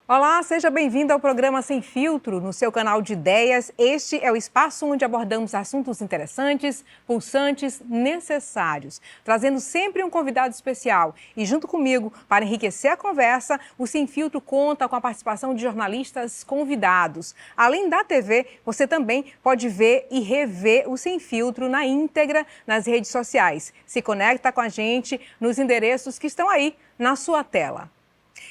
Olá, seja bem-vindo ao programa Sem Filtro, no seu canal de ideias. Este é o espaço onde abordamos assuntos interessantes, pulsantes, necessários, trazendo sempre um convidado especial. E junto comigo, para enriquecer a conversa, o Sem Filtro conta com a participação de jornalistas convidados. Além da TV, você também pode ver e rever o Sem Filtro na íntegra nas redes sociais. Se conecta com a gente nos endereços que estão aí na sua tela.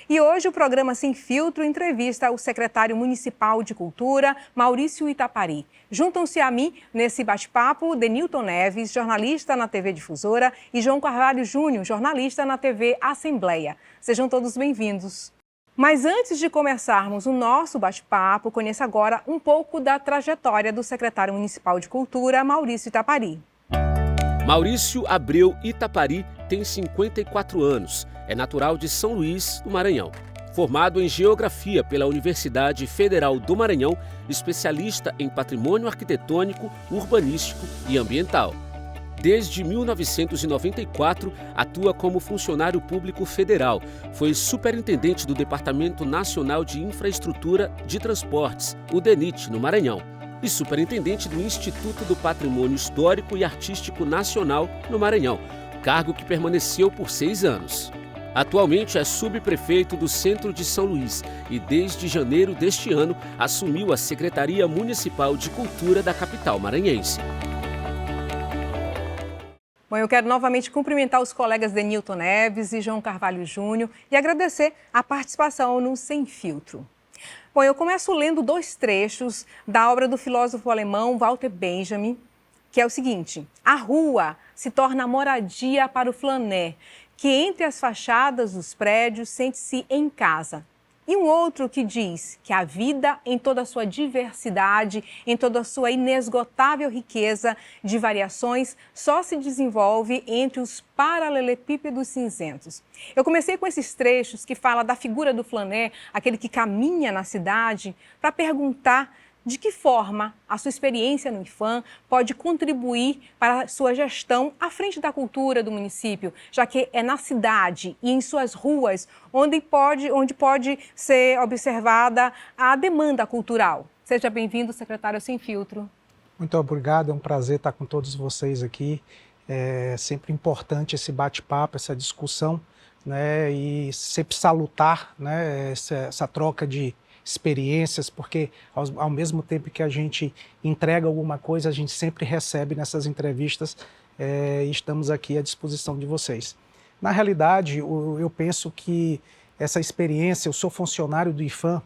E hoje o programa Sem Filtro entrevista o secretário municipal de Cultura, Maurício Itapari. Juntam-se a mim nesse bate-papo Denilton Neves, jornalista na TV Difusora, e João Carvalho Júnior, jornalista na TV Assembleia. Sejam todos bem-vindos. Mas antes de começarmos o nosso bate-papo, conheça agora um pouco da trajetória do secretário municipal de Cultura, Maurício Itapari. Maurício Abreu Itapari tem 54 anos. É natural de São Luís, do Maranhão. Formado em Geografia pela Universidade Federal do Maranhão, especialista em patrimônio arquitetônico, urbanístico e ambiental. Desde 1994, atua como funcionário público federal. Foi superintendente do Departamento Nacional de Infraestrutura de Transportes, o DENIT, no Maranhão, e superintendente do Instituto do Patrimônio Histórico e Artístico Nacional, no Maranhão, cargo que permaneceu por 6 anos. Atualmente é subprefeito do centro de São Luís e, desde janeiro deste ano, assumiu a Secretaria Municipal de Cultura da capital maranhense. Bom, eu quero novamente cumprimentar os colegas Denilton Neves e João Carvalho Júnior e agradecer a participação no Sem Filtro. Bom, eu começo lendo 2 trechos da obra do filósofo alemão Walter Benjamin, que é o seguinte: a rua se torna moradia para o flané, que entre as fachadas dos prédios sente-se em casa. E um outro que diz que a vida, em toda a sua diversidade, em toda a sua inesgotável riqueza de variações, só se desenvolve entre os paralelepípedos cinzentos. Eu comecei com esses trechos que fala da figura do flané, aquele que caminha na cidade, para perguntar de que forma a sua experiência no IPHAN pode contribuir para a sua gestão à frente da cultura do município, já que é na cidade e em suas ruas onde pode ser observada a demanda cultural. Seja bem-vindo, secretário Sem Filtro. Muito obrigado, é um prazer estar com todos vocês aqui. É sempre importante esse bate-papo, essa discussão, né, e sempre salutar, né, essa troca de experiências, porque ao mesmo tempo que a gente entrega alguma coisa, a gente sempre recebe nessas entrevistas, e estamos aqui à disposição de vocês. Na realidade, eu penso que essa experiência, eu sou funcionário do IPHAN,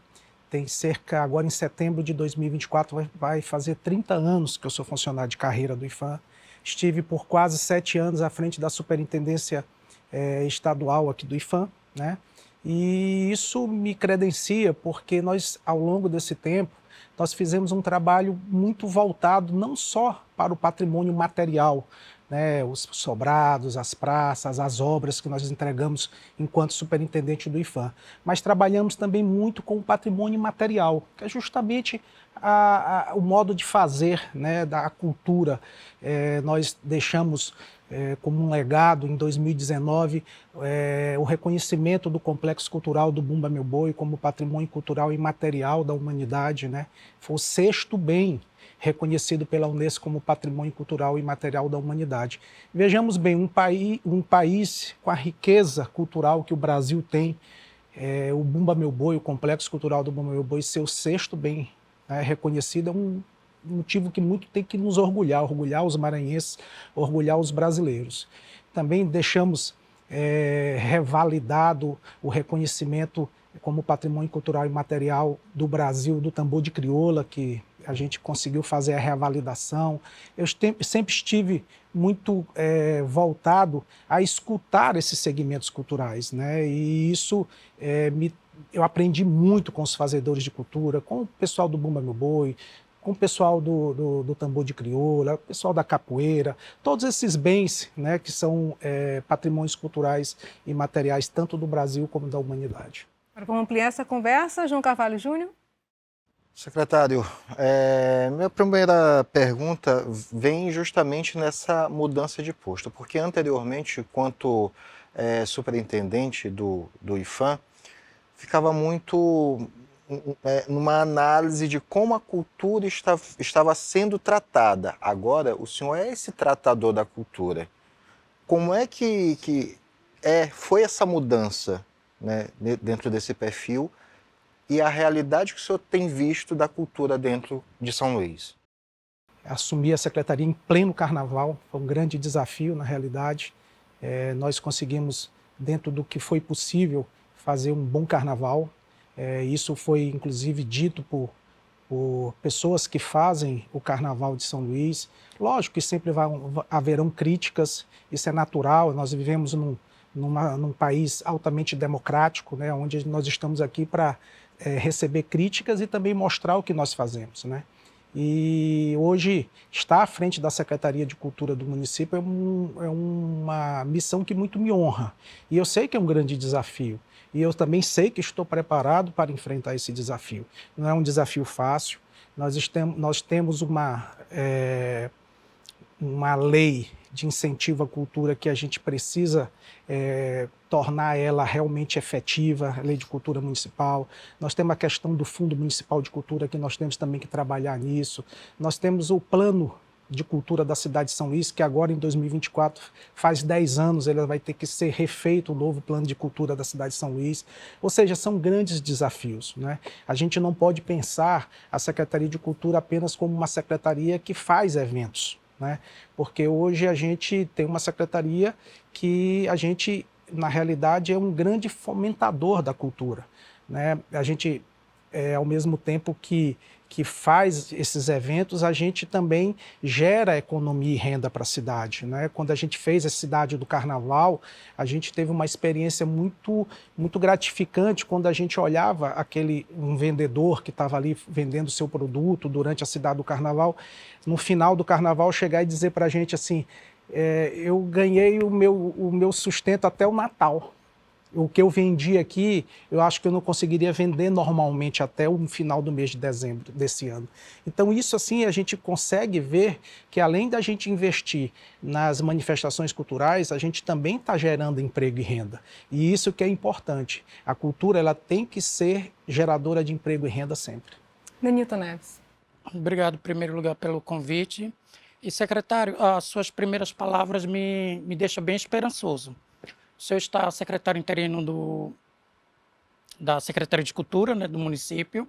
tem cerca, agora em setembro de 2024, vai fazer 30 anos que eu sou funcionário de carreira do IPHAN. Estive por quase 7 anos à frente da superintendência estadual aqui do IPHAN, né? E isso me credencia porque nós, ao longo desse tempo, nós fizemos um trabalho muito voltado não só para o patrimônio material, né, os sobrados, as praças, as obras que nós entregamos enquanto superintendente do IPHAN, mas trabalhamos também muito com o patrimônio imaterial, que é justamente o modo de fazer, né, da cultura. Nós deixamos como um legado, em 2019, o reconhecimento do Complexo Cultural do Bumba Meu Boi como patrimônio cultural imaterial da humanidade, né? Foi o 6º bem reconhecido pela Unesco como patrimônio cultural imaterial da humanidade. Vejamos bem, um país com a riqueza cultural que o Brasil tem, o Bumba Meu Boi, o Complexo Cultural do Bumba Meu Boi, ser o 6º bem reconhecido, é um motivo que muito tem que nos orgulhar os maranhenses, orgulhar os brasileiros. Também deixamos revalidado o reconhecimento como patrimônio cultural imaterial do Brasil, do tambor de crioula, que a gente conseguiu fazer a reavalidação. Eu sempre estive muito voltado a escutar esses segmentos culturais, né? E isso eu aprendi muito com os fazedores de cultura, com o pessoal do Bumba Meu Boi, com o pessoal do tambor de crioula, o pessoal da capoeira, todos esses bens, né, que são patrimônios culturais e materiais tanto do Brasil como da humanidade. Para ampliar essa conversa, João Carvalho Júnior. Secretário, minha primeira pergunta vem justamente nessa mudança de posto, porque anteriormente, enquanto superintendente do IPHAN, ficava muito numa análise de como a cultura estava sendo tratada. Agora, o senhor é esse tratador da cultura. Como é que foi essa mudança, né, dentro desse perfil e a realidade que o senhor tem visto da cultura dentro de São Luís? Assumir a secretaria em pleno carnaval foi um grande desafio, na realidade. Nós conseguimos, dentro do que foi possível, fazer um bom carnaval. Isso foi, inclusive, dito por pessoas que fazem o Carnaval de São Luís. Lógico que sempre haverão críticas, isso é natural, nós vivemos num país altamente democrático, né, onde nós estamos aqui para receber críticas e também mostrar o que nós fazemos, né? E hoje, estar à frente da Secretaria de Cultura do município é uma missão que muito me honra. E eu sei que é um grande desafio. E eu também sei que estou preparado para enfrentar esse desafio. Não é um desafio fácil. Nós temos uma lei de incentivo à cultura que a gente precisa tornar ela realmente efetiva, a Lei de Cultura Municipal. Nós temos a questão do Fundo Municipal de Cultura, que nós temos também que trabalhar nisso. Nós temos o Plano de Cultura da cidade de São Luís, que agora em 2024 faz 10 anos, ele vai ter que ser refeito, o novo Plano de Cultura da cidade de São Luís. Ou seja, são grandes desafios, né? A gente não pode pensar a Secretaria de Cultura apenas como uma secretaria que faz eventos, né? Porque hoje a gente tem uma secretaria que a gente, na realidade, é um grande fomentador da cultura, né? A gente, ao mesmo tempo que faz esses eventos, a gente também gera economia e renda para a cidade, né? Quando a gente fez a Cidade do Carnaval, a gente teve uma experiência muito, muito gratificante quando a gente olhava um vendedor que estava ali vendendo seu produto durante a Cidade do Carnaval, no final do Carnaval chegar e dizer para a gente assim, eu ganhei o meu sustento até o Natal. O que eu vendi aqui, eu acho que eu não conseguiria vender normalmente até o final do mês de dezembro desse ano. Então isso assim a gente consegue ver que além da gente investir nas manifestações culturais, a gente também está gerando emprego e renda. E isso que é importante. A cultura ela tem que ser geradora de emprego e renda sempre. Denilton Neves. Obrigado, em primeiro lugar, pelo convite. E, secretário, as suas primeiras palavras me deixam bem esperançoso. O senhor está secretário interino da Secretaria de Cultura, né, do município,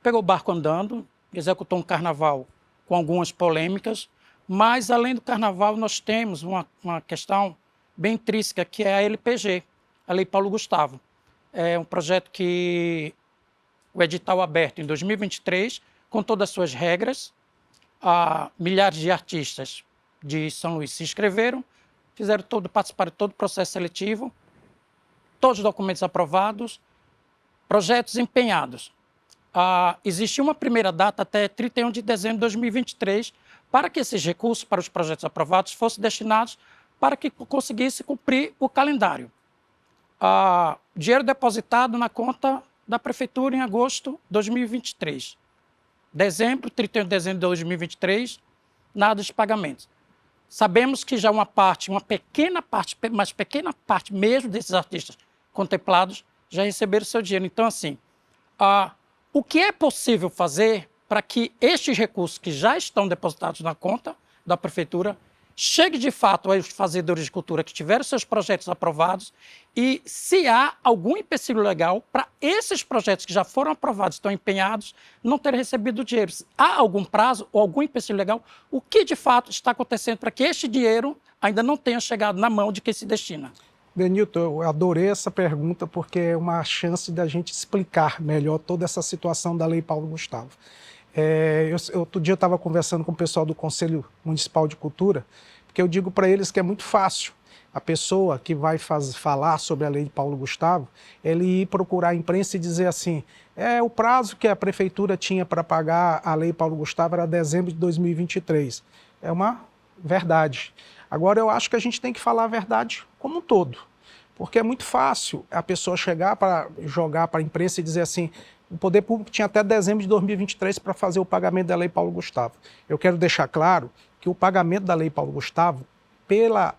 pegou o barco andando, executou um carnaval com algumas polêmicas, mas, além do carnaval, nós temos uma questão bem intrínseca, que é a LPG, a Lei Paulo Gustavo. É um projeto que o edital aberto em 2023, com todas as suas regras, milhares de artistas de São Luís se inscreveram, participaram de todo o processo seletivo, todos os documentos aprovados, projetos empenhados. Existia uma primeira data até 31 de dezembro de 2023 para que esses recursos para os projetos aprovados fossem destinados para que conseguisse cumprir o calendário. Dinheiro depositado na conta da Prefeitura em agosto de 2023. 31 de dezembro de 2023, nada de pagamentos. Sabemos que já uma pequena parte mesmo desses artistas contemplados já receberam seu dinheiro. Então, assim, o que é possível fazer para que estes recursos que já estão depositados na conta da Prefeitura chegue de fato aos fazedores de cultura que tiveram seus projetos aprovados e se há algum empecilho legal para esses projetos que já foram aprovados, estão empenhados, não terem recebido dinheiro. Há algum prazo ou algum empecilho legal? O que de fato está acontecendo para que este dinheiro ainda não tenha chegado na mão de quem se destina? Denilton, eu adorei essa pergunta porque é uma chance da gente explicar melhor toda essa situação da Lei Paulo Gustavo. Outro dia eu estava conversando com o pessoal do Conselho Municipal de Cultura, porque eu digo para eles que é muito fácil a pessoa que vai falar sobre a Lei de Paulo Gustavo, ele ir procurar a imprensa e dizer assim, o prazo que a Prefeitura tinha para pagar a Lei Paulo Gustavo era dezembro de 2023. É uma verdade. Agora eu acho que a gente tem que falar a verdade como um todo, porque é muito fácil a pessoa chegar para jogar para a imprensa e dizer assim, o Poder Público tinha até dezembro de 2023 para fazer o pagamento da Lei Paulo Gustavo. Eu quero deixar claro que o pagamento da Lei Paulo Gustavo pela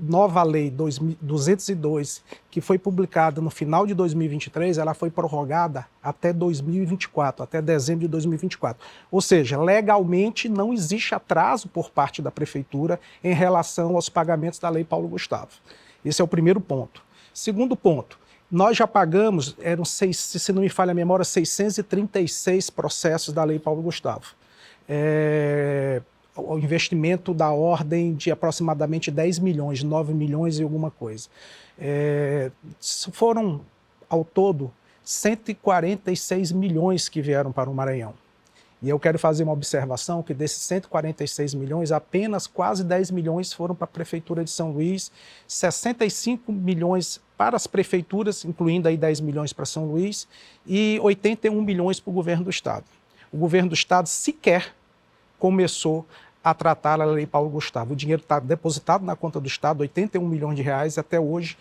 nova lei 202, que foi publicada no final de 2023, ela foi prorrogada até 2024, até dezembro de 2024. Ou seja, legalmente não existe atraso por parte da Prefeitura em relação aos pagamentos da Lei Paulo Gustavo. Esse é o primeiro ponto. Segundo ponto, nós já pagamos, se não me falha a memória, 636 processos da Lei Paulo Gustavo. O investimento da ordem de aproximadamente 10 milhões, 9 milhões e alguma coisa. Foram, ao todo, 146 milhões que vieram para o Maranhão. E eu quero fazer uma observação que desses 146 milhões, apenas quase 10 milhões foram para a Prefeitura de São Luís, 65 milhões para as prefeituras, incluindo aí 10 milhões para São Luís, e 81 milhões para o governo do Estado. O governo do Estado sequer começou a tratar a Lei Paulo Gustavo. O dinheiro está depositado na conta do Estado, 81 milhões de reais, e até hoje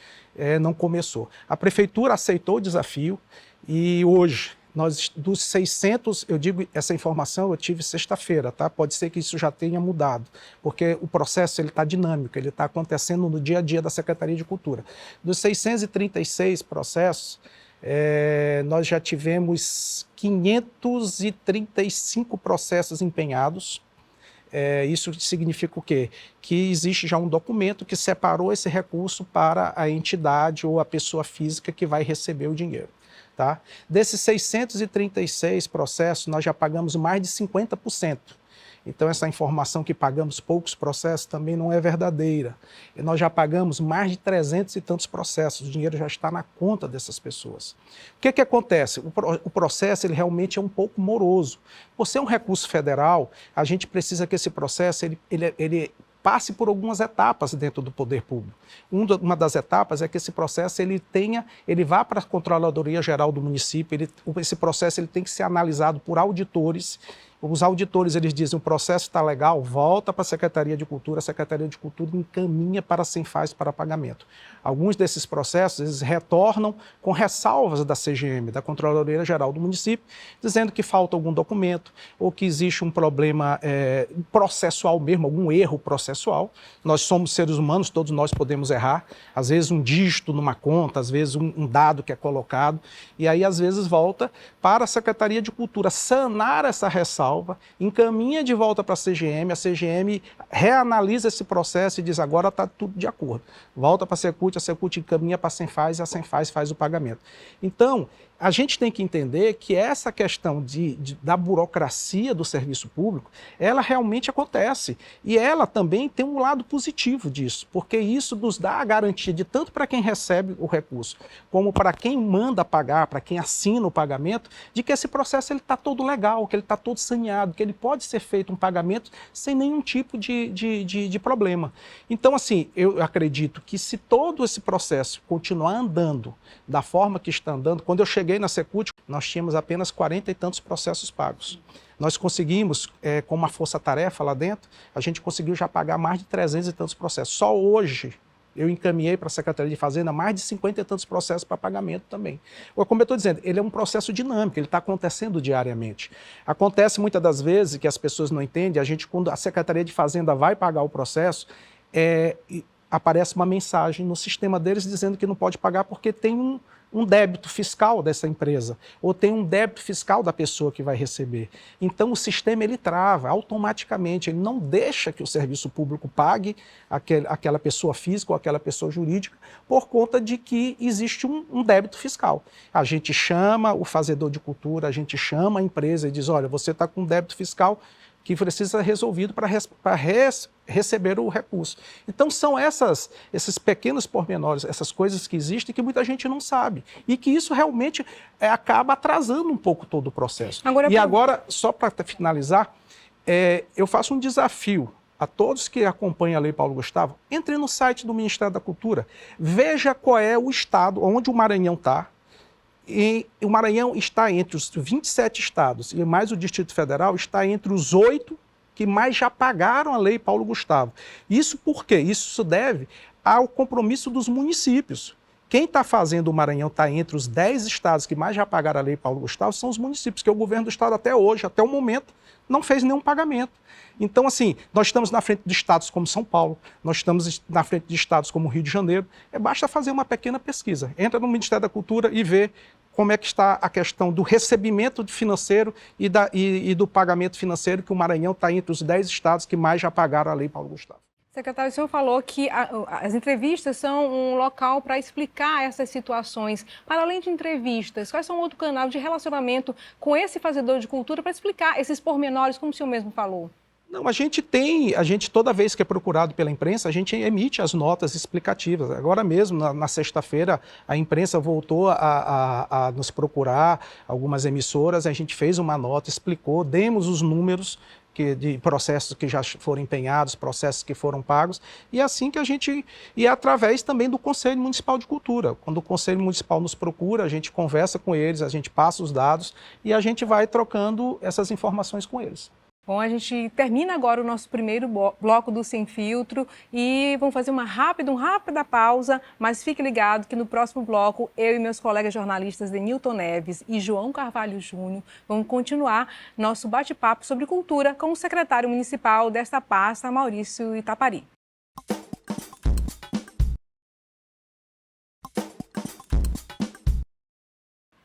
não começou. A Prefeitura aceitou o desafio e hoje, nós dos 600, eu digo, essa informação eu tive sexta-feira, tá? Pode ser que isso já tenha mudado, porque o processo está dinâmico, ele está acontecendo no dia a dia da Secretaria de Cultura. Dos 636 processos, nós já tivemos 535 processos empenhados. Isso significa o quê? Que existe já um documento que separou esse recurso para a entidade ou a pessoa física que vai receber o dinheiro. Tá? Desses 636 processos, nós já pagamos mais de 50%. Então, essa informação que pagamos poucos processos também não é verdadeira. E nós já pagamos mais de 300 e tantos processos, o dinheiro já está na conta dessas pessoas. O que acontece? O processo ele realmente é um pouco moroso. Por ser um recurso federal, a gente precisa que esse processo ele passe por algumas etapas dentro do poder público. Uma das etapas é que esse processo ele vá para a Controladoria Geral do município, esse processo ele tem que ser analisado por auditores. Os auditores eles dizem o processo está legal, volta para a Secretaria de Cultura encaminha para a Cenfaz para pagamento. Alguns desses processos eles retornam com ressalvas da CGM, da Controladoria Geral do município, dizendo que falta algum documento ou que existe um problema processual mesmo, algum erro processual. Nós somos seres humanos, todos nós podemos errar, às vezes um dígito numa conta, às vezes um dado que é colocado, e aí às vezes volta para a Secretaria de Cultura sanar essa ressalva, encaminha de volta para a CGM reanalisa esse processo e diz agora está tudo de acordo. Volta para a Secult encaminha para a Cenfaz e a Cenfaz faz o pagamento. Então, a gente tem que entender que essa questão da burocracia do serviço público, ela realmente acontece. E ela também tem um lado positivo disso, porque isso nos dá a garantia de tanto para quem recebe o recurso, como para quem manda pagar, para quem assina o pagamento, de que esse processo está todo legal, que ele está todo saneado, que ele pode ser feito um pagamento sem nenhum tipo de problema. Então, assim, eu acredito que se todo esse processo continuar andando da forma que está andando, quando eu cheguei na Secult, nós tínhamos apenas 40 e tantos processos pagos. Nós conseguimos, com uma força-tarefa lá dentro, a gente conseguiu já pagar mais de 300 e tantos processos. Só hoje eu encaminhei para a Secretaria de Fazenda mais de 50 e tantos processos para pagamento também. Como eu estou dizendo, ele é um processo dinâmico, ele está acontecendo diariamente. Acontece muitas das vezes que as pessoas não entendem, quando a Secretaria de Fazenda vai pagar o processo, aparece uma mensagem no sistema deles dizendo que não pode pagar porque tem um débito fiscal dessa empresa, ou tem um débito fiscal da pessoa que vai receber. Então o sistema ele trava automaticamente, ele não deixa que o serviço público pague aquela pessoa física ou aquela pessoa jurídica por conta de que existe um débito fiscal. A gente chama o fazedor de cultura, a gente chama a empresa e diz, olha, você está com um débito fiscal que precisa ser resolvido para receber o recurso. Então são esses pequenos pormenores, essas coisas que existem que muita gente não sabe e que isso realmente acaba atrasando um pouco todo o processo. Agora, só para finalizar, eu faço um desafio a todos que acompanham a Lei Paulo Gustavo, entre no site do Ministério da Cultura, veja qual é o estado onde o Maranhão está. E o Maranhão está entre os 27 estados e mais o Distrito Federal está entre os 8 que mais já pagaram a Lei Paulo Gustavo. Isso por quê? Isso deve ao compromisso dos municípios. Quem está fazendo o Maranhão está entre os 10 estados que mais já pagaram a Lei Paulo Gustavo, são os municípios, que o governo do estado até hoje, até o momento, não fez nenhum pagamento. Então, assim, nós estamos na frente de estados como São Paulo, nós estamos na frente de estados como Rio de Janeiro. Basta fazer uma pequena pesquisa. Entra no Ministério da Cultura e vê como é que está a questão do recebimento financeiro e do pagamento financeiro, que o Maranhão está entre os 10 estados que mais já pagaram a Lei Paulo Gustavo. Secretário, o senhor falou que as entrevistas são um local para explicar essas situações. Para além de entrevistas, quais são outro canal de relacionamento com esse fazedor de cultura para explicar esses pormenores, como o senhor mesmo falou? Não, a gente toda vez que é procurado pela imprensa, a gente emite as notas explicativas. Agora mesmo, na sexta-feira, a imprensa voltou a nos procurar, algumas emissoras, a gente fez uma nota, explicou, demos os números de processos que já foram empenhados, processos que foram pagos, e assim que a gente, e através também do Conselho Municipal de Cultura. Quando o Conselho Municipal nos procura, a gente conversa com eles, a gente passa os dados e a gente vai trocando essas informações com eles. Bom, a gente termina agora o nosso primeiro bloco do Sem Filtro e vamos fazer uma rápida pausa, mas fique ligado que no próximo bloco eu e meus colegas jornalistas Denilton Neves e João Carvalho Júnior vamos continuar nosso bate-papo sobre cultura com o secretário municipal desta pasta, Maurício Itapari.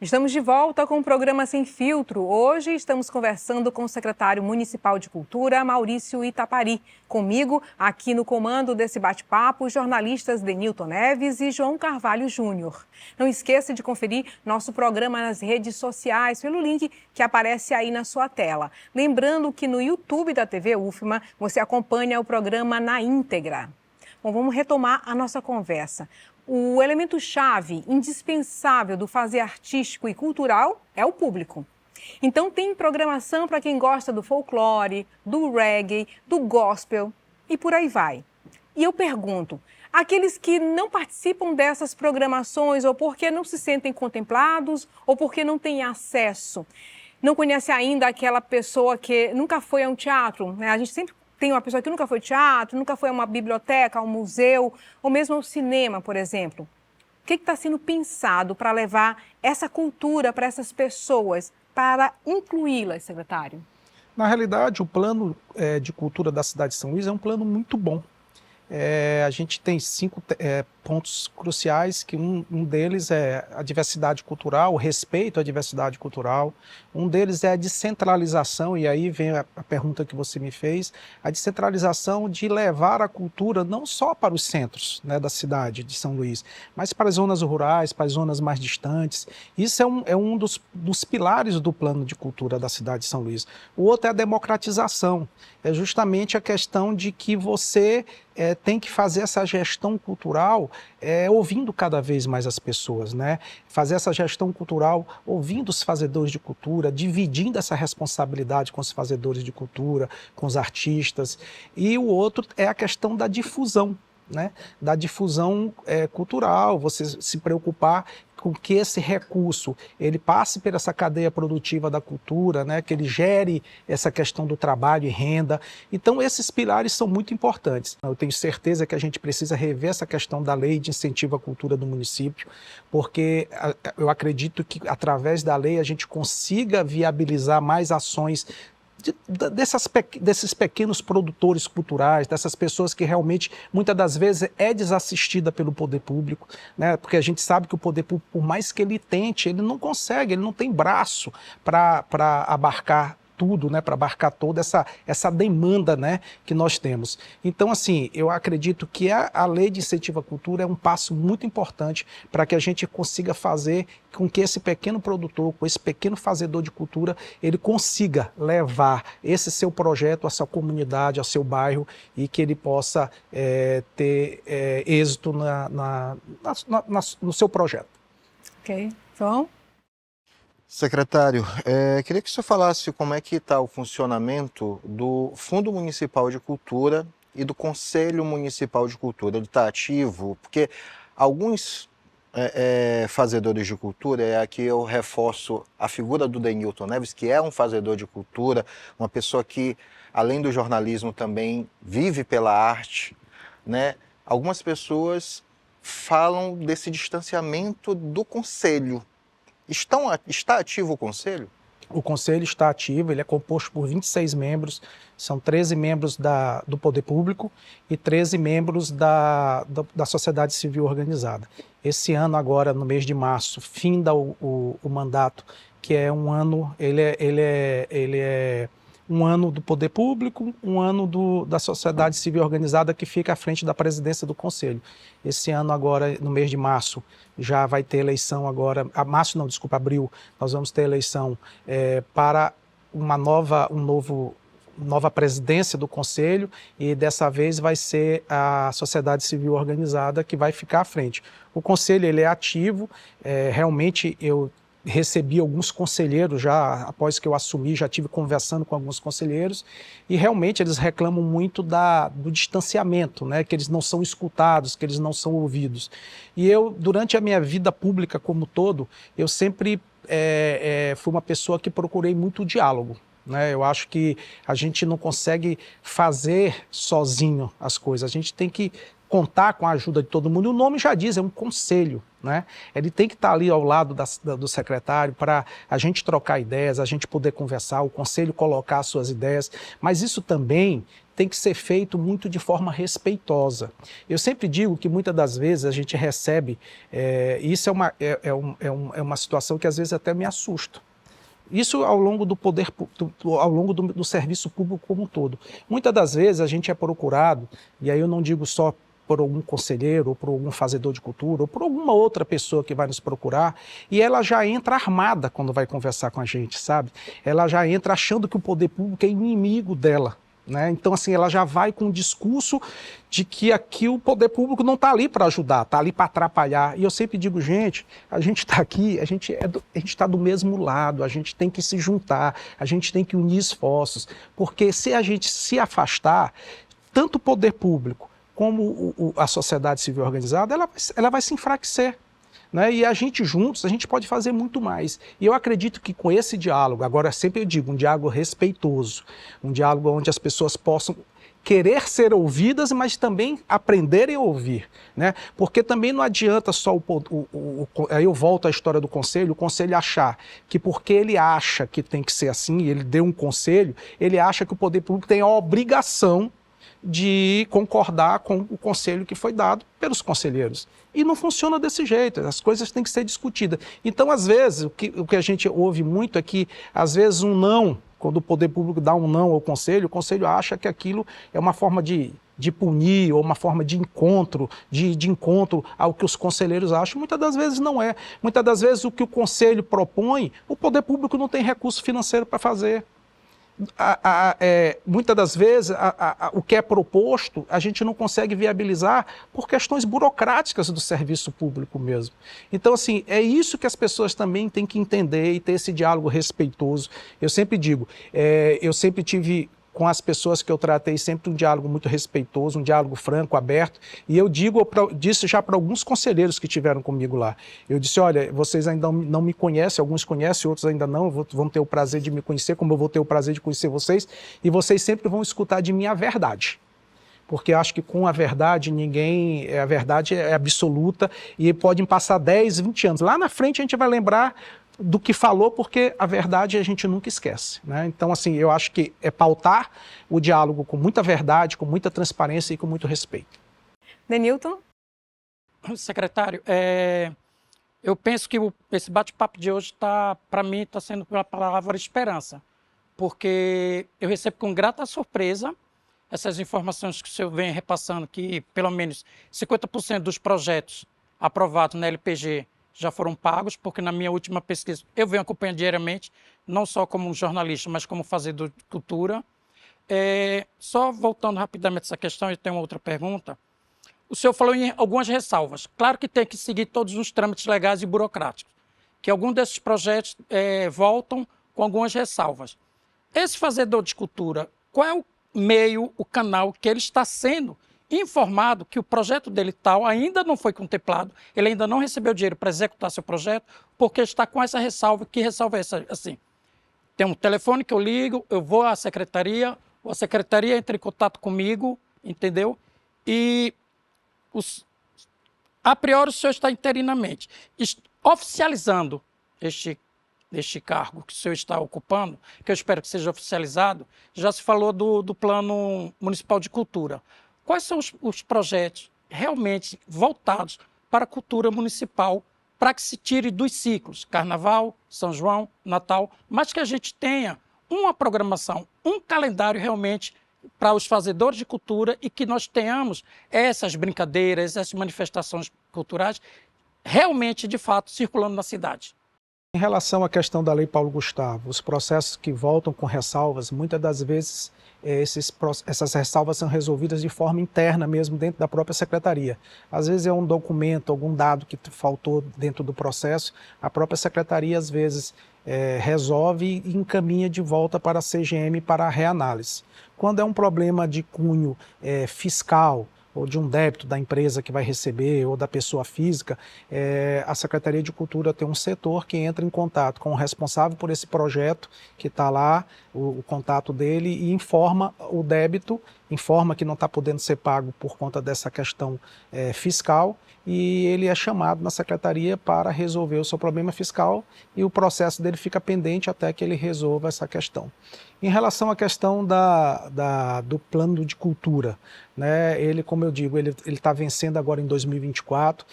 Estamos de volta com o programa Sem Filtro. Hoje estamos conversando com o secretário municipal de Cultura, Maurício Itapari. Comigo, aqui no comando desse bate-papo, os jornalistas Denilton Neves e João Carvalho Júnior. Não esqueça de conferir nosso programa nas redes sociais pelo link que aparece aí na sua tela. Lembrando que no YouTube da TV UFMA você acompanha o programa na íntegra. Bom, vamos retomar a nossa conversa. O elemento-chave, indispensável do fazer artístico e cultural é o público. Então tem programação para quem gosta do folclore, do reggae, do gospel e por aí vai. E eu pergunto, aqueles que não participam dessas programações ou porque não se sentem contemplados ou porque não têm acesso, não conhece ainda aquela pessoa que nunca foi a um teatro, né? A gente sempre tem uma pessoa que nunca foi ao teatro, nunca foi a uma biblioteca, a um museu, ou mesmo ao cinema, por exemplo. O que está sendo pensado para levar essa cultura para essas pessoas, para incluí-las, secretário? Na realidade, o plano de cultura da cidade de São Luís é um plano muito bom. A gente tem 5 pontos cruciais, que um deles é a diversidade cultural, o respeito à diversidade cultural. Um deles é a descentralização, e aí vem a pergunta que você me fez, a descentralização de levar a cultura não só para os centros, né, da cidade de São Luís, mas para as zonas rurais, para as zonas mais distantes. Isso é um dos pilares do plano de cultura da cidade de São Luís. O outro é a democratização, é justamente a questão de que você tem que fazer essa gestão cultural ouvindo cada vez mais as pessoas, né? Fazer essa gestão cultural ouvindo os fazedores de cultura, dividindo essa responsabilidade com os fazedores de cultura, com os artistas. E o outro é a questão da difusão, né? Da difusão cultural, você se preocupar com que esse recurso ele passe por essa cadeia produtiva da cultura, né, que ele gere essa questão do trabalho e renda. Então, esses pilares são muito importantes. Eu tenho certeza que a gente precisa rever essa questão da lei de incentivo à cultura do município, porque eu acredito que, através da lei, a gente consiga viabilizar mais ações desses pequenos produtores culturais, dessas pessoas que realmente, muitas das vezes, é desassistida pelo poder público, né? Porque a gente sabe que o poder público, por mais que ele tente, ele não consegue, ele não tem braço para abarcar tudo, né, para abarcar toda essa demanda, né, que nós temos. Então, assim, eu acredito que a lei de incentivo à cultura é um passo muito importante para que a gente consiga fazer com que esse pequeno produtor, com esse pequeno fazedor de cultura, ele consiga levar esse seu projeto à sua comunidade, ao seu bairro, e que ele possa ter êxito no seu projeto. Ok. João? Secretário, queria que o senhor falasse como é que está o funcionamento do Fundo Municipal de Cultura e do Conselho Municipal de Cultura. Ele está ativo? Porque alguns fazedores de cultura, aqui eu reforço a figura do Denilton Neves, que é um fazedor de cultura, uma pessoa que, além do jornalismo, também vive pela arte, né? Algumas pessoas falam desse distanciamento do Conselho. Está ativo o Conselho? O Conselho está ativo, ele é composto por 26 membros, são 13 membros do Poder Público e 13 membros da sociedade civil organizada. Esse ano agora, no mês de março, finda o mandato, que é um ano, ele é um ano do Poder Público, um ano da sociedade civil organizada que fica à frente da presidência do Conselho. Esse ano agora, no mês de março, já vai ter eleição agora, abril, nós vamos ter eleição para uma nova presidência do Conselho e dessa vez vai ser a sociedade civil organizada que vai ficar à frente. O Conselho ele é ativo, realmente eu recebi alguns conselheiros já, após que eu assumi, já tive conversando com alguns conselheiros e realmente eles reclamam muito do distanciamento, né, que eles não são escutados, que eles não são ouvidos. E eu, durante a minha vida pública como todo, eu sempre fui uma pessoa que procurei muito diálogo. Eu acho que a gente não consegue fazer sozinho as coisas, a gente tem que contar com a ajuda de todo mundo. E o nome já diz, é um conselho, né? Ele tem que estar ali ao lado do secretário para a gente trocar ideias, a gente poder conversar, o conselho colocar as suas ideias, mas isso também tem que ser feito muito de forma respeitosa. Eu sempre digo que muitas das vezes a gente recebe, isso é uma situação que às vezes até me assusta. Isso ao longo do serviço público como um todo. Muitas das vezes a gente é procurado, e aí eu não digo só por algum conselheiro, ou por algum fazedor de cultura, ou por alguma outra pessoa que vai nos procurar, e ela já entra armada quando vai conversar com a gente, sabe? Ela já entra achando que o poder público é inimigo dela. Então, assim, ela já vai com o discurso de que aqui o poder público não está ali para ajudar, está ali para atrapalhar. E eu sempre digo, gente, a gente está aqui, a gente está do mesmo lado, a gente tem que se juntar, a gente tem que unir esforços, porque se a gente se afastar, tanto o poder público como a sociedade civil organizada, ela vai se enfraquecer. E a gente juntos, a gente pode fazer muito mais. E eu acredito que com esse diálogo, agora sempre eu digo, um diálogo respeitoso, um diálogo onde as pessoas possam querer ser ouvidas, mas também aprenderem a ouvir. Porque também não adianta só aí eu volto à história do conselho, o conselho achar que porque ele acha que tem que ser assim, ele deu um conselho, ele acha que o poder público tem a obrigação de concordar com o conselho que foi dado pelos conselheiros. E não funciona desse jeito, as coisas têm que ser discutidas. Então, às vezes, o que a gente ouve muito é que, às vezes, um não, quando o poder público dá um não ao conselho, o conselho acha que aquilo é uma forma de punir, ou uma forma de encontro ao que os conselheiros acham. Muitas das vezes não é. Muitas das vezes o que o conselho propõe, o poder público não tem recurso financeiro para fazer. Muitas das vezes o que é proposto a gente não consegue viabilizar por questões burocráticas do serviço público mesmo. Então, assim, é isso que as pessoas também têm que entender e ter esse diálogo respeitoso. Eu sempre digo, eu sempre tive com as pessoas que eu tratei sempre um diálogo muito respeitoso, um diálogo franco, aberto, e eu disse já para alguns conselheiros que estiveram comigo lá, eu disse, olha, vocês ainda não me conhecem, alguns conhecem, outros ainda não, vão ter o prazer de me conhecer, como eu vou ter o prazer de conhecer vocês, e vocês sempre vão escutar de mim a verdade. Porque eu acho que com a verdade, a verdade é absoluta, e podem passar 10, 20 anos. Lá na frente a gente vai lembrar do que falou, porque a verdade a gente nunca esquece. Então, assim, eu acho que é pautar o diálogo com muita verdade, com muita transparência e com muito respeito. Denilton? Secretário, eu penso que esse bate-papo de hoje, para mim, está sendo pela palavra esperança, porque eu recebo com grata surpresa essas informações que o senhor vem repassando, que pelo menos 50% dos projetos aprovados na LPG já foram pagos, porque na minha última pesquisa eu venho acompanhando diariamente, não só como jornalista, mas como fazedor de cultura. Só voltando rapidamente a essa questão, eu tenho uma outra pergunta. O senhor falou em algumas ressalvas. Claro que tem que seguir todos os trâmites legais e burocráticos, que alguns desses projetos voltam com algumas ressalvas. Esse fazedor de cultura, qual é o meio, o canal que ele está sendo informado que o projeto dele tal ainda não foi contemplado, ele ainda não recebeu dinheiro para executar seu projeto, porque está com essa ressalva. Que ressalva é essa? Assim, tem um telefone que eu ligo, eu vou à secretaria, a secretaria entra em contato comigo, entendeu? E A priori, o senhor está interinamente oficializando este cargo que o senhor está ocupando, que eu espero que seja oficializado. Já se falou do Plano Municipal de Cultura. Quais são os projetos realmente voltados para a cultura municipal, para que se tire dos ciclos, Carnaval, São João, Natal, mas que a gente tenha uma programação, um calendário realmente para os fazedores de cultura e que nós tenhamos essas brincadeiras, essas manifestações culturais realmente, de fato, circulando na cidade. Em relação à questão da Lei Paulo Gustavo, os processos que voltam com ressalvas, muitas das vezes essas ressalvas são resolvidas de forma interna mesmo dentro da própria secretaria. Às vezes é um documento, algum dado que faltou dentro do processo, a própria secretaria às vezes resolve e encaminha de volta para a CGM para a reanálise. Quando é um problema de cunho fiscal, ou de um débito da empresa que vai receber, ou da pessoa física, a Secretaria de Cultura tem um setor que entra em contato com o responsável por esse projeto, que está lá, o contato dele, e informa o débito, informa que não está podendo ser pago por conta dessa questão fiscal, e ele é chamado na secretaria para resolver o seu problema fiscal, e o processo dele fica pendente até que ele resolva essa questão. Em relação à questão do plano de cultura, né, ele, como eu digo, ele está vencendo agora em 2024,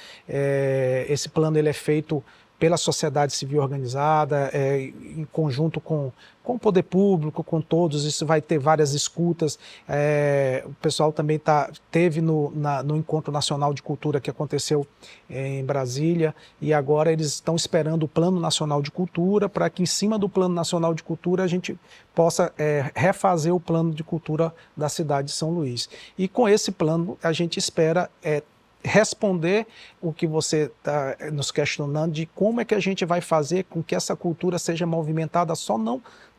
esse plano ele é feito pela sociedade civil organizada, em conjunto com o poder público, com todos, isso vai ter várias escutas. O pessoal também teve no Encontro Nacional de Cultura que aconteceu em Brasília, e agora eles estão esperando o Plano Nacional de Cultura, para que em cima do Plano Nacional de Cultura a gente possa refazer o plano de cultura da cidade de São Luís. E com esse plano a gente espera responder o que você está nos questionando, de como é que a gente vai fazer com que essa cultura seja movimentada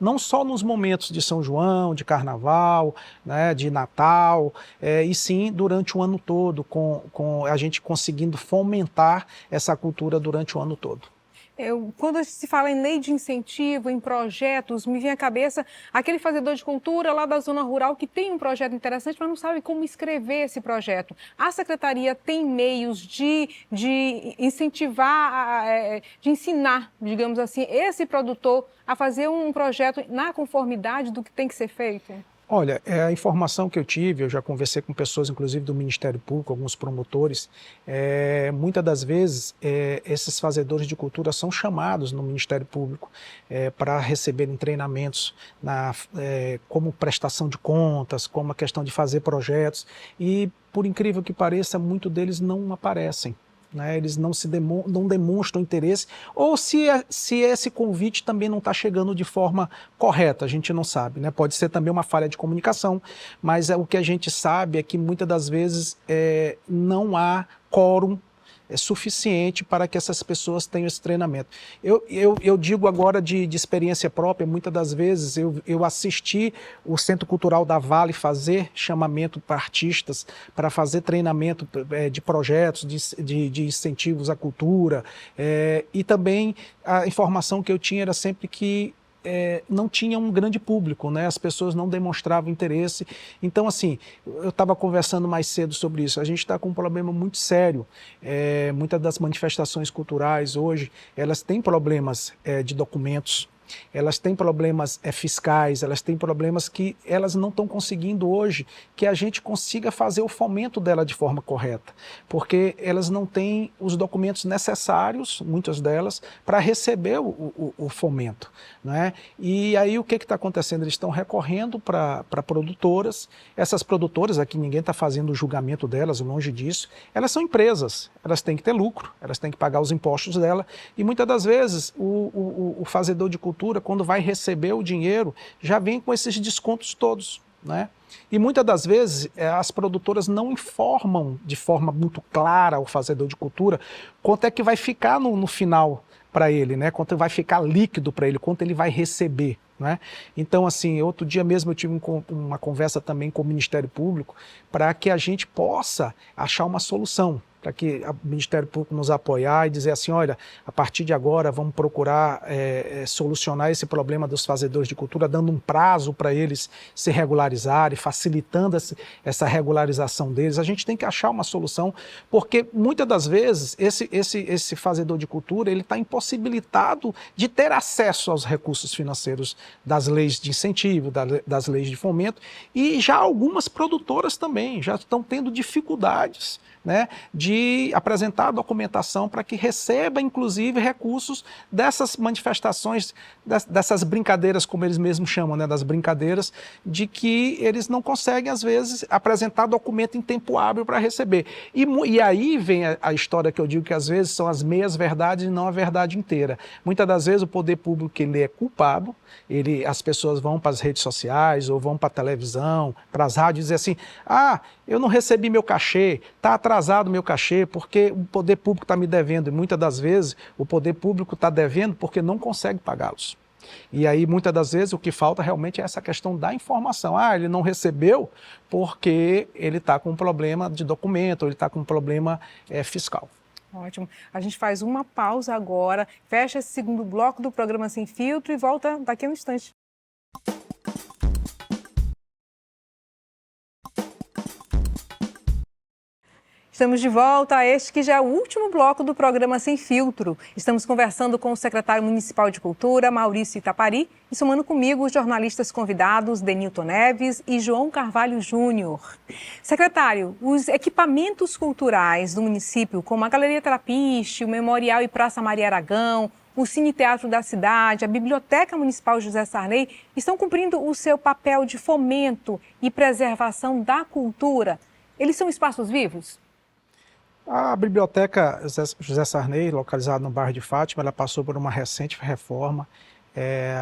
não só nos momentos de São João, de Carnaval, né, de Natal, e sim durante o ano todo, com a gente conseguindo fomentar essa cultura durante o ano todo. Quando se fala em lei de incentivo, em projetos, me vem à cabeça aquele fazedor de cultura lá da zona rural que tem um projeto interessante, mas não sabe como escrever esse projeto. A secretaria tem meios de incentivar, de ensinar, digamos assim, esse produtor a fazer um projeto na conformidade do que tem que ser feito? Olha, a informação que eu tive, eu já conversei com pessoas, inclusive do Ministério Público, alguns promotores, muitas das vezes esses fazedores de cultura são chamados no Ministério Público para receberem treinamentos como prestação de contas, como a questão de fazer projetos, e por incrível que pareça, muitos deles não aparecem. Né, eles não demonstram interesse, ou se esse convite também não está chegando de forma correta, a gente não sabe, né? Pode ser também uma falha de comunicação, mas o que a gente sabe é que muitas das vezes não há quórum suficiente para que essas pessoas tenham esse treinamento. Eu digo agora de experiência própria, muitas das vezes eu assisti o Centro Cultural da Vale fazer chamamento para artistas, para fazer treinamento de projetos, de incentivos à cultura, e também a informação que eu tinha era sempre que não tinha um grande público, né? As pessoas não demonstravam interesse. Então, assim, eu estava conversando mais cedo sobre isso, a gente está com um problema muito sério. Muitas das manifestações culturais hoje, elas têm problemas de documentos, elas têm problemas fiscais, elas têm problemas que elas não estão conseguindo hoje que a gente consiga fazer o fomento dela de forma correta, porque elas não têm os documentos necessários, muitas delas, para receber o fomento, né? E aí o que está acontecendo? Eles estão recorrendo para produtoras, essas produtoras, aqui ninguém está fazendo o julgamento delas, longe disso, elas são empresas, elas têm que ter lucro, elas têm que pagar os impostos dela, e muitas das vezes o fazedor de cultura, quando vai receber o dinheiro, já vem com esses descontos todos, né? E muitas das vezes as produtoras não informam de forma muito clara ao fazedor de cultura quanto é que vai ficar no final para ele, né? Quanto vai ficar líquido para ele, quanto ele vai receber, né? Então, assim, outro dia mesmo eu tive uma conversa também com o Ministério Público para que a gente possa achar uma solução. para que o Ministério Público nos apoiar e dizer assim, olha, a partir de agora vamos procurar solucionar esse problema dos fazedores de cultura, dando um prazo para eles se regularizarem, facilitando essa regularização deles. A gente tem que achar uma solução, porque muitas das vezes esse fazedor de cultura ele está impossibilitado de ter acesso aos recursos financeiros das leis de incentivo, das leis de fomento, e já algumas produtoras também já estão tendo dificuldades, né, de apresentar a documentação para que receba, inclusive, recursos dessas manifestações, dessas brincadeiras, como eles mesmos chamam, né, das brincadeiras, de que eles não conseguem, às vezes, apresentar documento em tempo hábil para receber. E aí vem a história que eu digo que, às vezes, são as meias-verdades e não a verdade inteira. Muitas das vezes, o poder público ele é culpado, as pessoas vão para as redes sociais ou vão para a televisão, para as rádios, e dizem assim, eu não recebi meu cachê, está atrasado meu cachê porque o poder público está me devendo. E muitas das vezes o poder público está devendo porque não consegue pagá-los. E aí muitas das vezes o que falta realmente é essa questão da informação. Ele não recebeu porque ele está com um problema de documento, ou ele está com um problema fiscal. Ótimo. A gente faz uma pausa agora, fecha esse segundo bloco do programa Sem Filtro e volta daqui a um instante. Estamos de volta a este que já é o último bloco do programa Sem Filtro. Estamos conversando com o secretário municipal de Cultura, Maurício Itapari, e somando comigo os jornalistas convidados Denilton Neves e João Carvalho Júnior. Secretário, os equipamentos culturais do município, como a Galeria Trapiche, o Memorial e Praça Maria Aragão, o Cine Teatro da Cidade, a Biblioteca Municipal José Sarney, estão cumprindo o seu papel de fomento e preservação da cultura. Eles são espaços vivos? A Biblioteca José Sarney, localizada no bairro de Fátima, ela passou por uma recente reforma.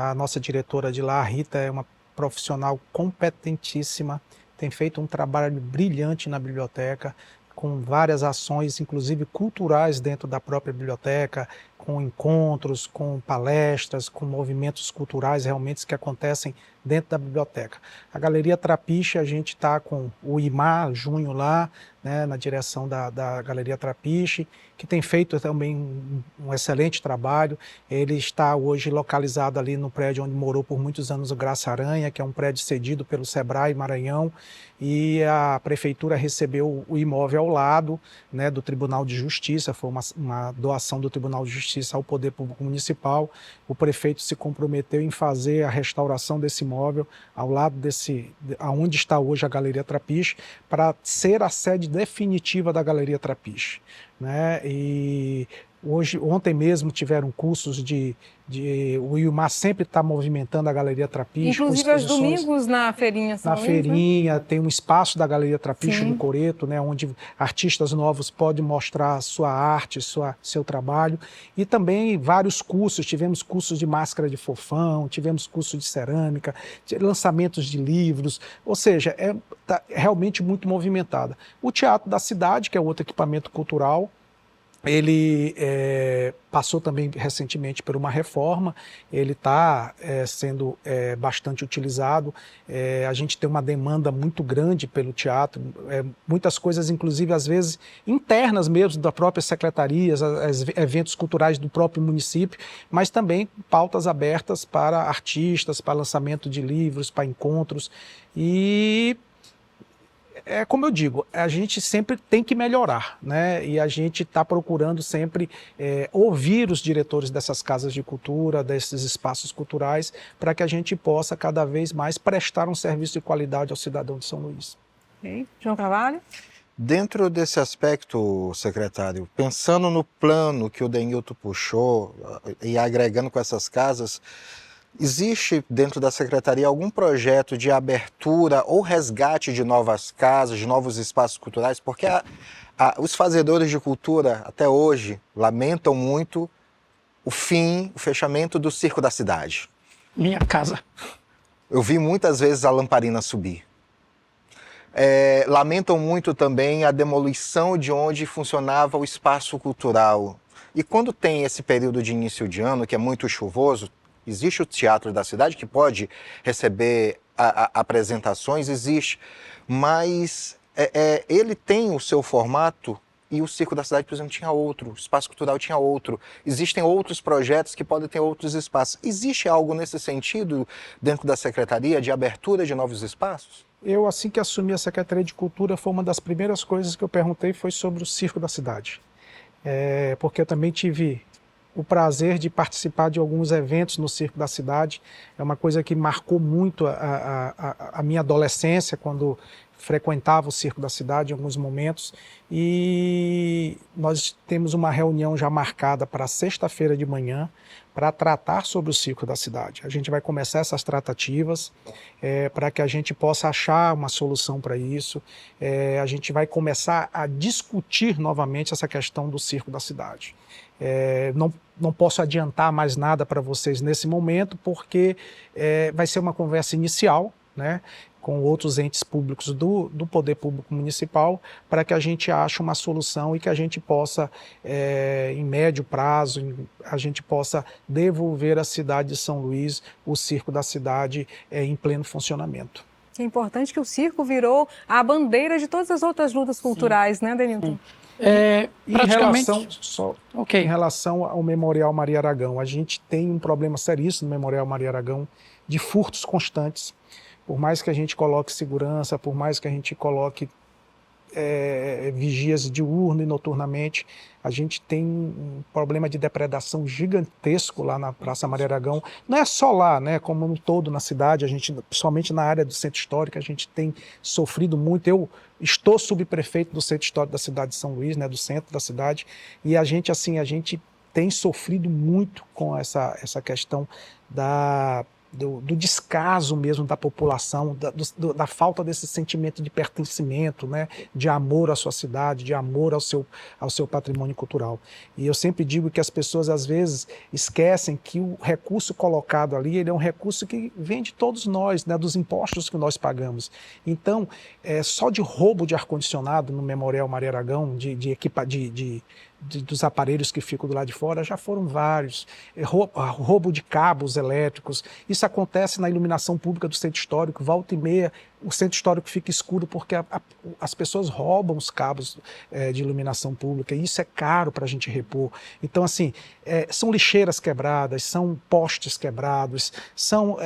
A nossa diretora de lá, a Rita, é uma profissional competentíssima, tem feito um trabalho brilhante na biblioteca, com várias ações, inclusive culturais dentro da própria biblioteca, com encontros, com palestras, com movimentos culturais realmente que acontecem dentro da biblioteca. A Galeria Trapiche, a gente está com o Imar Júnior lá, né, na direção da Galeria Trapiche, que tem feito também um excelente trabalho. Ele está hoje localizado ali no prédio onde morou por muitos anos o Graça Aranha, que é um prédio cedido pelo Sebrae Maranhão, e a prefeitura recebeu o imóvel ao lado, né, do Tribunal de Justiça, foi uma doação do Tribunal de Justiça ao Poder Público Municipal. O prefeito se comprometeu em fazer a restauração desse imóvel ao lado aonde está hoje a Galeria Trapiche, para ser a sede definitiva da Galeria Trapiche, né? E ontem mesmo tiveram cursos o Ilmar sempre está movimentando a Galeria Trapiche. Inclusive aos domingos na feirinha São Luís. Na feirinha, né? Tem um espaço da Galeria Trapiche no Coreto, né, onde artistas novos podem mostrar sua arte, seu trabalho. E também vários cursos, tivemos cursos de máscara de fofão, tivemos cursos de cerâmica, lançamentos de livros, ou seja, tá realmente muito movimentada. O Teatro da Cidade, que é outro equipamento cultural, ele passou também recentemente por uma reforma, ele está sendo bastante utilizado, a gente tem uma demanda muito grande pelo teatro, muitas coisas, inclusive, às vezes, internas mesmo, da própria secretarias, eventos culturais do próprio município, mas também pautas abertas para artistas, para lançamento de livros, para encontros, e como eu digo, a gente sempre tem que melhorar, né? E a gente está procurando sempre ouvir os diretores dessas casas de cultura, desses espaços culturais, para que a gente possa cada vez mais prestar um serviço de qualidade ao cidadão de São Luís. Okay. João Carvalho? Dentro desse aspecto, secretário, pensando no plano que o Denilton puxou e agregando com essas casas, existe dentro da Secretaria algum projeto de abertura ou resgate de novas casas, de novos espaços culturais? Porque os fazedores de cultura, até hoje, lamentam muito o fechamento do Circo da Cidade. Minha casa. Eu vi muitas vezes a lamparina subir. Lamentam muito também a demolição de onde funcionava o espaço cultural. E quando tem esse período de início de ano, que é muito chuvoso, existe o Teatro da Cidade, que pode receber apresentações, existe, mas ele tem o seu formato e o Circo da Cidade, por exemplo, tinha outro, o Espaço Cultural tinha outro. Existem outros projetos que podem ter outros espaços. Existe algo nesse sentido dentro da Secretaria de abertura de novos espaços? Eu, assim que assumi a Secretaria de Cultura, foi uma das primeiras coisas que eu perguntei foi sobre o Circo da Cidade. Porque eu também tive o prazer de participar de alguns eventos no Circo da Cidade. É uma coisa que marcou muito a minha adolescência, quando frequentava o Circo da Cidade em alguns momentos, e nós temos uma reunião já marcada para sexta-feira de manhã para tratar sobre o Circo da Cidade. A gente vai começar essas tratativas para que a gente possa achar uma solução para isso. A gente vai começar a discutir novamente essa questão do Circo da Cidade. Não posso adiantar mais nada para vocês nesse momento, porque vai ser uma conversa inicial, né, com outros entes públicos do Poder Público Municipal, para que a gente ache uma solução e que a gente possa, em médio prazo, a gente possa devolver à cidade de São Luís o Circo da Cidade em pleno funcionamento. É importante que o circo virou a bandeira de todas as outras lutas culturais, né, Denilton? Em relação ao Memorial Maria Aragão, a gente tem um problema seríssimo no Memorial Maria Aragão de furtos constantes. Por mais que a gente coloque segurança, por mais que a gente coloque vigias diurno e noturnamente, a gente tem um problema de depredação gigantesco lá na Praça Maria Aragão. Não é só lá, né, como um todo na cidade, a gente, principalmente na área do centro histórico, a gente tem sofrido muito. Eu estou subprefeito do centro histórico da cidade de São Luís, né, do centro da cidade, e a gente tem sofrido muito com essa questão do descaso mesmo da população, da falta desse sentimento de pertencimento, né, de amor à sua cidade, de amor ao seu patrimônio cultural. E eu sempre digo que as pessoas às vezes esquecem que o recurso colocado ali, ele é um recurso que vem de todos nós, né, dos impostos que nós pagamos. Então, só de roubo de ar-condicionado no Memorial Maria Aragão, dos aparelhos que ficam do lado de fora, já foram vários. Roubo de cabos elétricos. Isso acontece na iluminação pública do centro histórico. Volta e meia, o centro histórico fica escuro porque as pessoas roubam os cabos de iluminação pública, e isso é caro para a gente repor. Então, assim, são lixeiras quebradas, são postes quebrados, são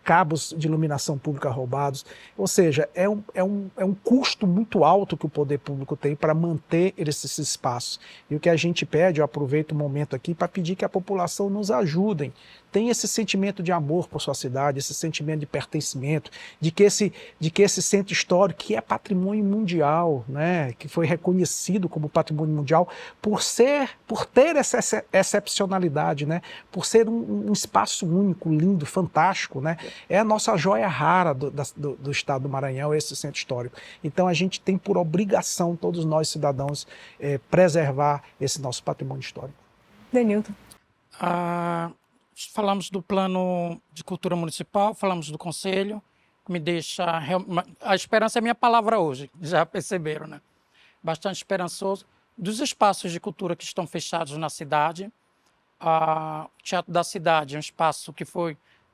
cabos de iluminação pública roubados. Ou seja, é um custo muito alto que o poder público tem para manter esses espaços. E o que a gente pede, eu aproveito o momento aqui para pedir que a população nos ajudem. Tem esse sentimento de amor por sua cidade, esse sentimento de pertencimento, de que esse centro histórico, que é patrimônio mundial, né, que foi reconhecido como patrimônio mundial por ter essa excepcionalidade, né, por ser um espaço único, lindo, fantástico, né, é a nossa joia rara do estado do Maranhão, esse centro histórico. Então a gente tem por obrigação, todos nós cidadãos, preservar esse nosso patrimônio histórico. Denilton. Falamos do plano de cultura municipal, falamos do conselho, que me deixa... A esperança é minha palavra hoje, já perceberam, né? Bastante esperançoso. Dos espaços de cultura que estão fechados na cidade, o Teatro da Cidade é um espaço que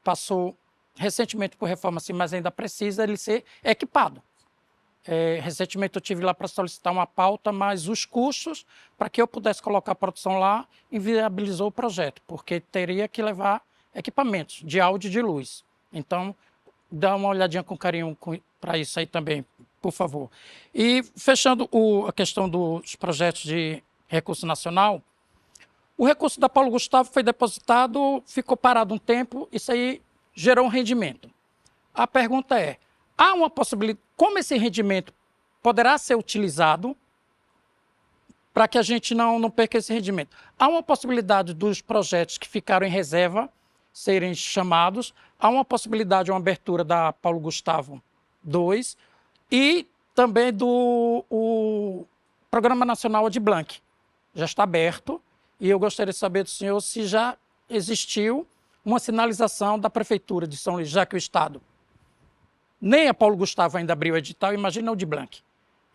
passou recentemente por reforma, assim, mas ainda precisa ele ser equipado. Recentemente eu estive lá para solicitar uma pauta, mas os custos para que eu pudesse colocar a produção lá inviabilizou o projeto, porque teria que levar equipamentos de áudio e de luz. Então, dá uma olhadinha com carinho para isso aí também, por favor. E fechando a questão dos projetos de recurso nacional, o recurso da Paulo Gustavo foi depositado, ficou parado um tempo, isso aí gerou um rendimento. A pergunta é, há uma possibilidade, como esse rendimento poderá ser utilizado para que a gente não perca esse rendimento? Há uma possibilidade dos projetos que ficaram em reserva serem chamados, há uma possibilidade de uma abertura da Paulo Gustavo II e também do Programa Nacional de Blanc. Já está aberto e eu gostaria de saber do senhor se já existiu uma sinalização da Prefeitura de São Luís, já que o Estado nem a Paulo Gustavo ainda abriu o edital, imagina o de Blanc.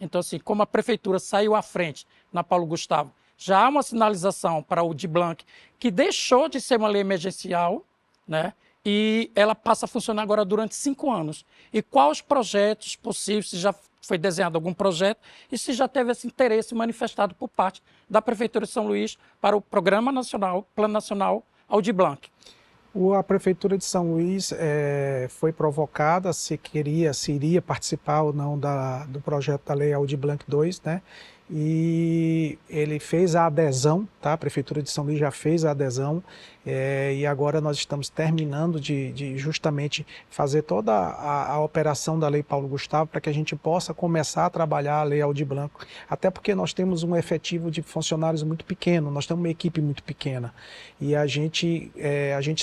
Então, assim, como a Prefeitura saiu à frente na Paulo Gustavo, já há uma sinalização para o de Blanc, que deixou de ser uma lei emergencial, né? e ela passa a funcionar agora durante 5 anos. E quais projetos possíveis, se já foi desenhado algum projeto e se já teve esse interesse manifestado por parte da Prefeitura de São Luís para o Programa Nacional, Plano Nacional Aldir Blanc? A Prefeitura de São Luís foi provocada se iria participar ou não do projeto da Lei Aldir Blanc II, né? E ele fez a adesão, tá? A Prefeitura de São Luís já fez a adesão, e agora nós estamos terminando de justamente fazer toda a operação da Lei Paulo Gustavo para que a gente possa começar a trabalhar a Lei Aldir Blanc, até porque nós temos um efetivo de funcionários muito pequeno, nós temos uma equipe muito pequena, e a gente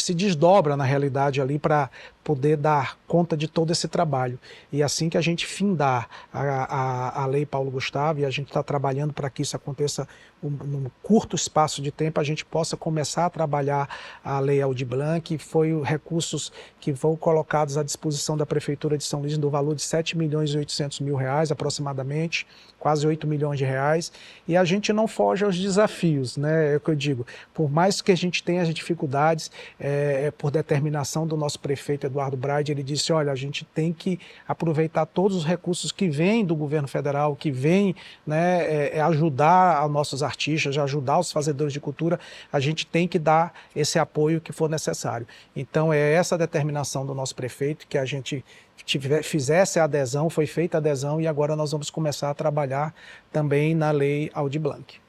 se desdobra na realidade ali para poder dar conta de todo esse trabalho. E assim que a gente findar a Lei Paulo Gustavo, e a gente está trabalhando para que isso aconteça num curto espaço de tempo, a gente possa começar a trabalhar a Lei Aldir Blanc, foi recursos que vão colocados à disposição da Prefeitura de São Luís no valor de R$7.800.000 aproximadamente, quase 8 milhões de reais, e a gente não foge aos desafios, né? É o que eu digo, por mais que a gente tenha as dificuldades, por determinação do nosso prefeito Eduardo Braide, ele disse, olha, a gente tem que aproveitar todos os recursos que vêm do governo federal, que vêm, né, ajudar aos nossos artistas, ajudar os fazedores de cultura, a gente tem que dar esse apoio que for necessário. Então é essa a determinação do nosso prefeito, que a gente fizesse a adesão, foi feita a adesão, e agora nós vamos começar a trabalhar também na Lei Aldir Blanc.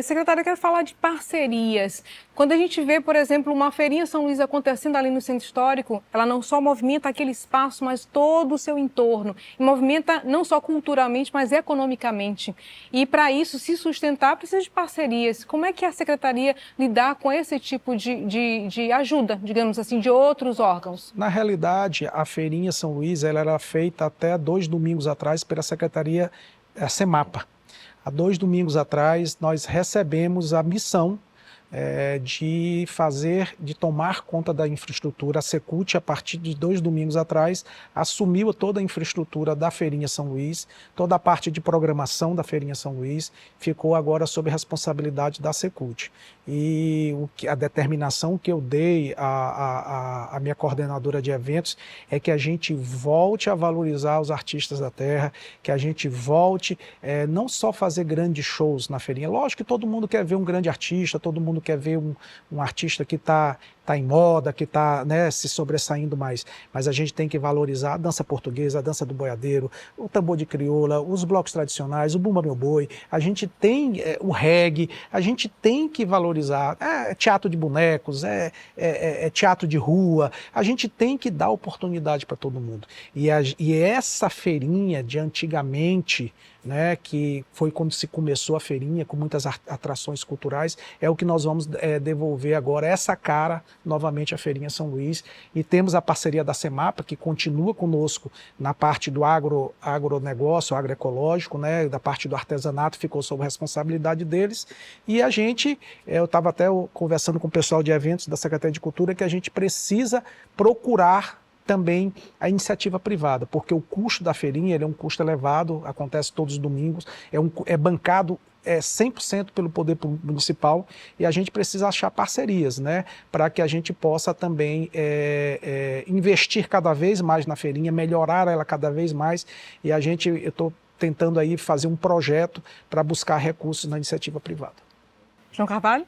Secretário, eu quero falar de parcerias. Quando a gente vê, por exemplo, uma feirinha São Luís acontecendo ali no Centro Histórico, ela não só movimenta aquele espaço, mas todo o seu entorno. E movimenta não só culturalmente, mas economicamente. E para isso, se sustentar, precisa de parcerias. Como é que a Secretaria lidar com esse tipo de ajuda, digamos assim, de outros órgãos? Na realidade, a feirinha São Luís ela era feita até 2 domingos atrás pela Secretaria Semapa. Há 2 domingos atrás, nós recebemos a missão de tomar conta da infraestrutura. A Secult, a partir de 2 domingos atrás, assumiu toda a infraestrutura da Feirinha São Luís, toda a parte de programação da Feirinha São Luís ficou agora sob responsabilidade da Secult. E a determinação que eu dei à minha coordenadora de eventos é que a gente volte a valorizar os artistas da terra, que a gente volte não só fazer grandes shows na feirinha. Lógico que todo mundo quer ver um grande artista, todo mundo quer ver um artista que está em moda, que está, né, se sobressaindo mais. Mas a gente tem que valorizar a dança portuguesa, a dança do boiadeiro, o tambor de crioula, os blocos tradicionais, o bumba meu boi. A gente tem o reggae, a gente tem que valorizar. Teatro de bonecos, teatro de rua. A gente tem que dar oportunidade para todo mundo. E essa feirinha de antigamente, né, que foi quando se começou a feirinha, com muitas atrações culturais, é o que nós vamos devolver agora, essa cara, novamente, à Feirinha São Luís. E temos a parceria da Semapa, que continua conosco na parte do agronegócio, agroecológico, né, da parte do artesanato, ficou sob responsabilidade deles. E a gente, eu estava até conversando com o pessoal de eventos da Secretaria de Cultura, que a gente precisa procurar também a iniciativa privada, porque o custo da feirinha ele é um custo elevado, acontece todos os domingos, é bancado 100% pelo poder municipal, e a gente precisa achar parcerias, né, para que a gente possa também investir cada vez mais na feirinha, melhorar ela cada vez mais, e eu estou tentando aí fazer um projeto para buscar recursos na iniciativa privada. João Carvalho?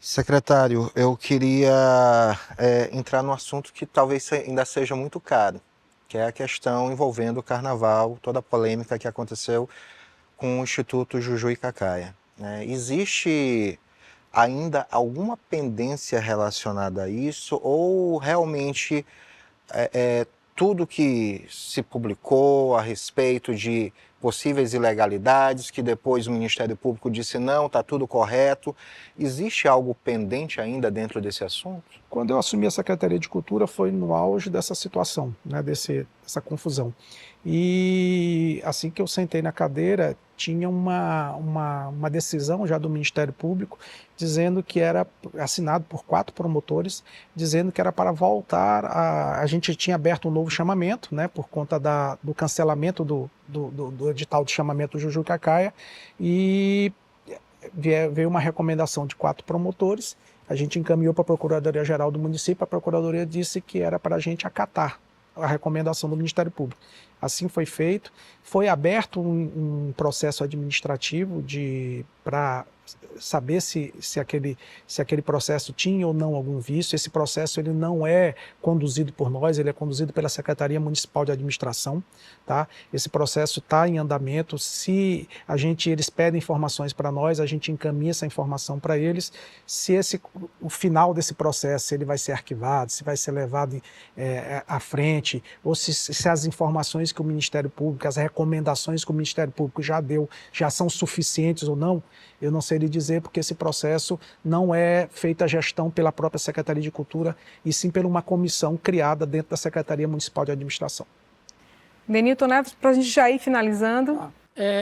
Secretário, eu queria entrar num assunto que talvez ainda seja muito caro, que é a questão envolvendo o carnaval, toda a polêmica que aconteceu com o Instituto Juju e Cacaia. Existe ainda alguma pendência relacionada a isso, ou realmente tudo que se publicou a respeito de possíveis ilegalidades, que depois o Ministério Público disse não, está tudo correto. Existe algo pendente ainda dentro desse assunto? Quando eu assumi a Secretaria de Cultura foi no auge dessa situação, né, dessa confusão. E assim que eu sentei na cadeira, tinha uma decisão já do Ministério Público dizendo que era assinado por 4 promotores, dizendo que era para voltar a gente tinha aberto um novo chamamento, né, por conta do cancelamento do edital de chamamento do Juju e Cacaia, e veio uma recomendação de 4 promotores a gente encaminhou para a Procuradoria-Geral do município, a Procuradoria disse que era para a gente acatar a recomendação do Ministério Público. Assim foi feito, foi aberto um processo administrativo para saber se aquele processo tinha ou não algum vício. Esse processo ele não é conduzido por nós, ele é conduzido pela Secretaria Municipal de Administração. Tá? Esse processo está em andamento. Se eles pedem informações para nós, a gente encaminha essa informação para eles. Se o final desse processo ele vai ser arquivado, se vai ser levado à frente, ou se as informações que o Ministério Público, as recomendações que o Ministério Público já deu, já são suficientes ou não, eu não sei lhe dizer, porque esse processo não é feita a gestão pela própria Secretaria de Cultura, e sim por uma comissão criada dentro da Secretaria Municipal de Administração. Denilton Neves, para a gente já ir finalizando.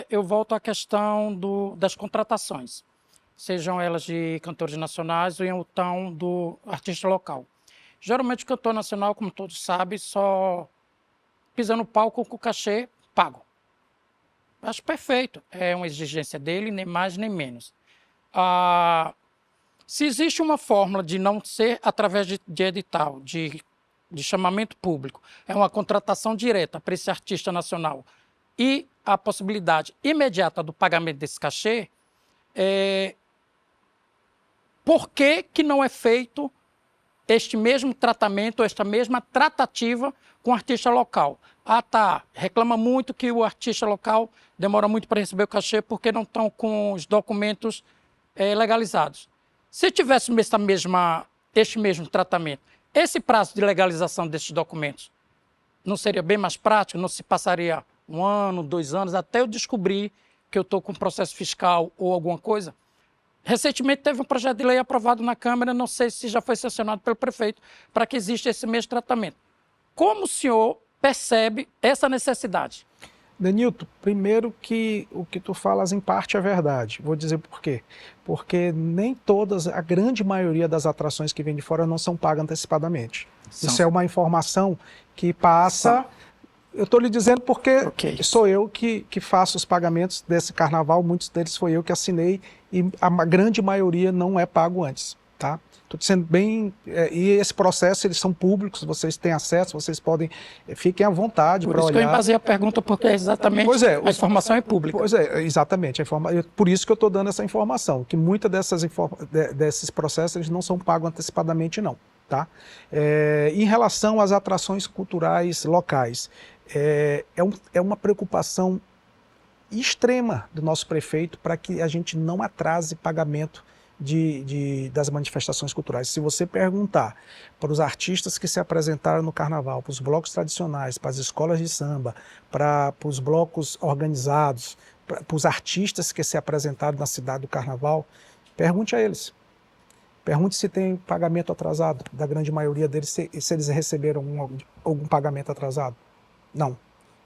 Eu volto à questão das contratações, sejam elas de cantores nacionais ou então do artista local. Geralmente o cantor nacional, como todos sabem, só pisa no palco com o cachê pago. Acho perfeito, é uma exigência dele, nem mais nem menos. Se existe uma fórmula de não ser através de edital, de chamamento público, é uma contratação direta para esse artista nacional e a possibilidade imediata do pagamento desse cachê, por que não é feito este mesmo tratamento, esta mesma tratativa com o artista local? Reclama muito que o artista local demora muito para receber o cachê porque não estão com os documentos legalizados. Se tivesse este mesmo tratamento, esse prazo de legalização desses documentos não seria bem mais prático? Não se passaria 1 ano, 2 anos, até eu descobrir que eu estou com processo fiscal ou alguma coisa? Recentemente teve um projeto de lei aprovado na Câmara, não sei se já foi sancionado pelo prefeito, para que exista esse mesmo tratamento. Como o senhor percebe essa necessidade? Denilton, primeiro que o que tu falas em parte é verdade. Vou dizer por quê. Porque nem todas, a grande maioria das atrações que vêm de fora não são pagas antecipadamente. Isso é uma informação que passa... Eu estou lhe dizendo porque sou eu que faço os pagamentos desse carnaval, muitos deles foi eu que assinei e a grande maioria não é pago antes, tá? Estou dizendo bem, e esse processo, eles são públicos, vocês têm acesso, vocês podem, fiquem à vontade para olhar. Por isso que eu embasei a pergunta, porque exatamente a informação é pública. Pois é, exatamente, por isso que eu estou dando essa informação, que muitas desses processos eles não são pagos antecipadamente não, tá? Em relação às atrações culturais locais, é uma preocupação extrema do nosso prefeito para que a gente não atrase pagamento das manifestações culturais. Se você perguntar para os artistas que se apresentaram no carnaval, para os blocos tradicionais, para as escolas de samba, para os blocos organizados, para os artistas que se apresentaram na cidade do carnaval, pergunte a eles. Pergunte se tem pagamento atrasado, da grande maioria deles, se eles receberam algum pagamento atrasado. Não,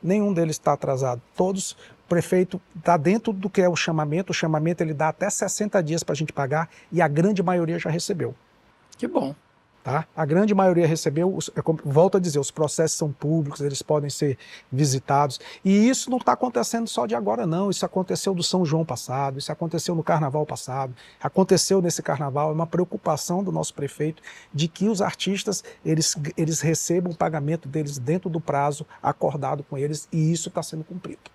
nenhum deles está atrasado. Todos, o prefeito está dentro do que é o chamamento ele dá até 60 dias para a gente pagar e a grande maioria já recebeu. Que bom. Tá? A grande maioria recebeu, volto a dizer, os processos são públicos, eles podem ser visitados. E isso não está acontecendo só de agora, não. Isso aconteceu do São João passado, isso aconteceu no carnaval passado, aconteceu nesse carnaval. É uma preocupação do nosso prefeito de que os artistas eles recebam o pagamento deles dentro do prazo acordado com eles, e isso está sendo cumprido.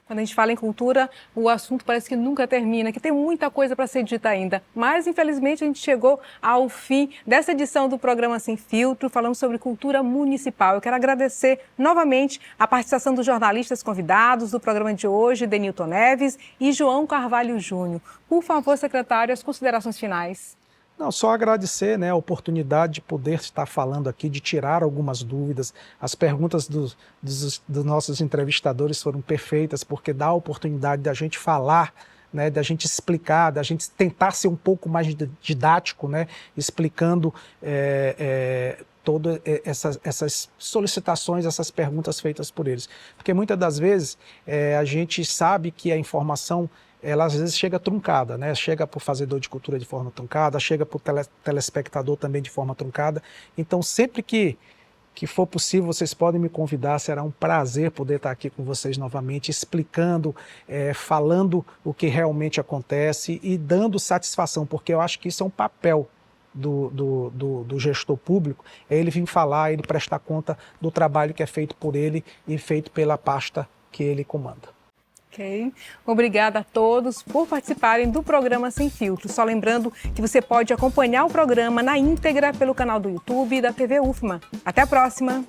Quando a gente fala em cultura, o assunto parece que nunca termina, que tem muita coisa para ser dita ainda. Mas, infelizmente, a gente chegou ao fim dessa edição do programa Sem Filtro, falando sobre cultura municipal. Eu quero agradecer novamente a participação dos jornalistas convidados do programa de hoje, Denilton Neves e João Carvalho Júnior. Por favor, secretário, as considerações finais. Não, só agradecer, né, a oportunidade de poder estar falando aqui, de tirar algumas dúvidas. As perguntas dos nossos entrevistadores foram perfeitas, porque dá a oportunidade da gente falar, né, da gente explicar, da gente tentar ser um pouco mais didático, né, explicando todas essas solicitações, essas perguntas feitas por eles. Porque muitas das vezes a gente sabe que a informação ela às vezes chega truncada, né? Chega para o fazedor de cultura de forma truncada, chega para o telespectador também de forma truncada. Então, sempre que que for possível, vocês podem me convidar, será um prazer poder estar aqui com vocês novamente, explicando, falando o que realmente acontece e dando satisfação, porque eu acho que isso é um papel do gestor público, é ele vir falar, ele prestar conta do trabalho que é feito por ele e feito pela pasta que ele comanda. Ok. Obrigada a todos por participarem do programa Sem Filtro. Só lembrando que você pode acompanhar o programa na íntegra pelo canal do YouTube da TV UFMA. Até a próxima!